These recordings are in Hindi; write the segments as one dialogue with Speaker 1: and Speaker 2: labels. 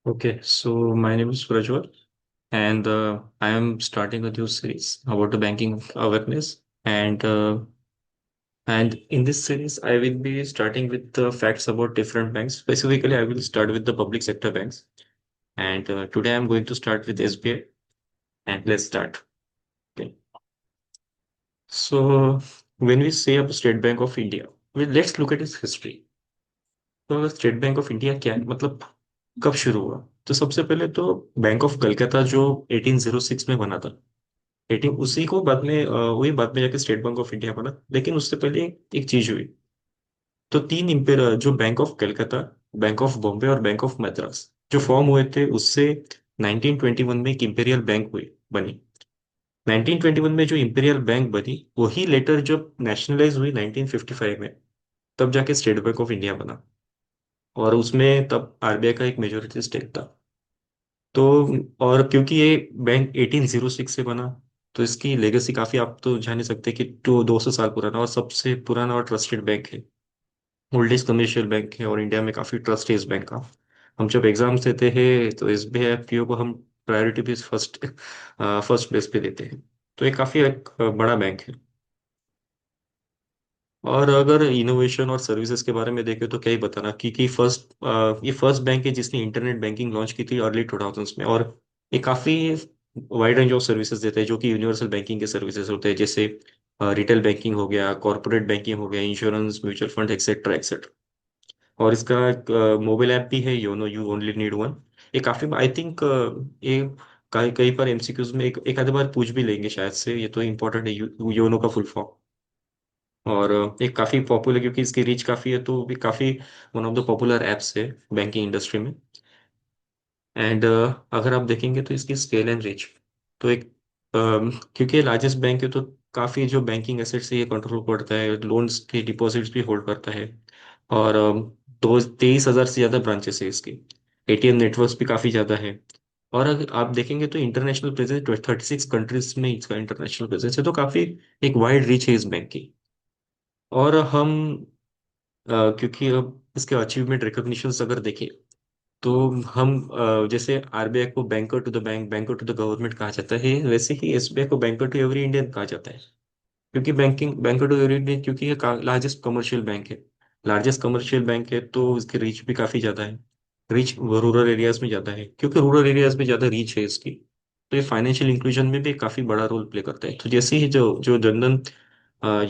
Speaker 1: Okay, so my name is Prajwal, and I am starting a new series about the banking awareness. And in this series, I will be starting with the facts about different banks. Specifically, I will start with the public sector banks. And today, I'm going to start with SBI. And let's start. Okay. So when we say about State Bank of India, let's look at its history. तो स्टेट बैंक ऑफ इंडिया क्या है मतलब कब शुरू हुआ? तो सबसे पहले तो बैंक ऑफ कलकत्ता जो 1806 में बना था। 18 उसी को बाद में वही बाद में जाके स्टेट बैंक ऑफ इंडिया बना, लेकिन उससे पहले एक चीज हुई। तो तीन इम्पेयर जो bank of Calcutta, bank of Bombay और बैंक ऑफ मद्रास जो फॉर्म हुए थे, उससे 1921 में एक इंपीरियल बैंक हुई बनी। 1921 में जो इंपीरियल बैंक बनी वही लेटर जब नेशनलाइज हुई 1955 में, तब जाके स्टेट बैंक ऑफ इंडिया बना। और उसमें तब आरबीआई का एक मेजोरिटी स्टेक था। तो और क्योंकि ये बैंक 1806 से बना, तो इसकी लेगेसी काफी, आप तो जान ही सकते हैं कि तो 200 साल पुराना और सबसे पुराना और ट्रस्टेड बैंक है। ओल्डेस्ट कमर्शियल बैंक है और इंडिया में काफी ट्रस्ट है इस बैंक का। हम जब एग्जाम्स देते हैं तो एसबीआई पीओ को हम प्रायोरिटी भी फर्स्ट फर्स्ट प्लेस पे देते हैं। तो ये काफी एक बड़ा बैंक है। और अगर इनोवेशन और सर्विसेज के बारे में देखें तो क्या ही बताना, क्योंकि ये फर्स्ट बैंक है जिसने इंटरनेट बैंकिंग लॉन्च की थी अर्ली 2000s में। और ये काफी वाइड रेंज ऑफ सर्विसेज देते हैं जो कि यूनिवर्सल बैंकिंग के सर्विसेज होते हैं, जैसे रिटेल बैंकिंग हो गया, कॉर्पोरेट बैंकिंग हो गया, insurance, mutual fund, etcetera etcetera. और इसका मोबाइल ऐप भी है, YONO you only need one. ये काफी आई थिंक ये कई कई बार एमसीक्यूज में एक आधे बार पूछ भी लेंगे शायद से, ये तो इम्पोर्टेंट है योनो का फुल फॉर्म। और ये काफी पॉपुलर क्योंकि इसकी रीच काफी है, तो भी काफी one of the popular apps है बैंकिंग इंडस्ट्री में। एंड अगर आप देखेंगे तो इसकी स्केल एंड रीच, तो एक क्योंकि लार्जेस्ट बैंक है तो काफी जो बैंकिंग एसेट्स है ये कंट्रोल करता है, लोन्स के डिपॉजिट्स भी होल्ड करता है। और दो 23,000 से ज्यादा ब्रांचेस है इसकी। एटीएम नेटवर्क भी काफी ज्यादा है। और अगर आप देखेंगे तो इंटरनेशनल प्रेजेंस 36 कंट्रीज में इसका इंटरनेशनल प्रेजेंस है, तो काफी एक वाइड रीच है इस बैंक की। और हम क्योंकि अब इसके अचीवमेंट रिकॉग्निशंस अगर देखें तो हम जैसे आरबीआई को banker to the bank, banker to the government कहा जाता है, वैसे ही एसबीआई को बैंकर टू एवरी इंडियन कहा जाता है। क्योंकि बैंकर टू एवरी इंडियन, क्योंकि ये लार्जेस्ट कमर्शियल बैंक है। लार्जेस्ट कमर्शियल बैंक है तो इसकी रीच भी काफी ज्यादा है। रीच रूरल एरियाज में ज्यादा है क्योंकि रूरल एरियाज में ज्यादा रीच है इसकी। तो ये फाइनेंशियल इंक्लूजन में भी काफी बड़ा रोल प्ले करता है। तो जैसे ही जो जो जनधन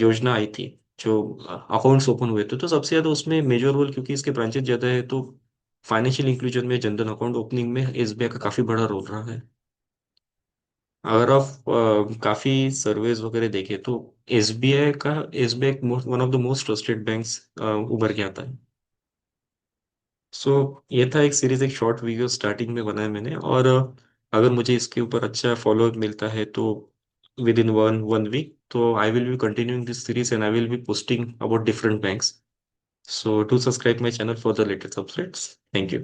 Speaker 1: योजना आई थी, जो अकाउंट्स ओपन हुए थे, तो सबसे ज्यादा उसमें मेजर रोल, क्योंकि इसके ब्रांचेस ज्यादा है, तो फाइनेंशियल इंक्लूजन में जनधन अकाउंट ओपनिंग में एसबीआई का काफी बड़ा रोल रहा है। अगर आप काफी सर्वेज वगैरह देखें तो SBI one of the most trusted banks उभर के आता है। सो ये था एक सीरीज, एक शॉर्ट वीडियो स्टार्टिंग में बनाया मैंने। और अगर मुझे इसके ऊपर अच्छा फॉलो मिलता है तो विद इन वन वीक, तो I will be continuing this series and I will be posting about different banks. So do subscribe my channel for the latest updates. Thank you.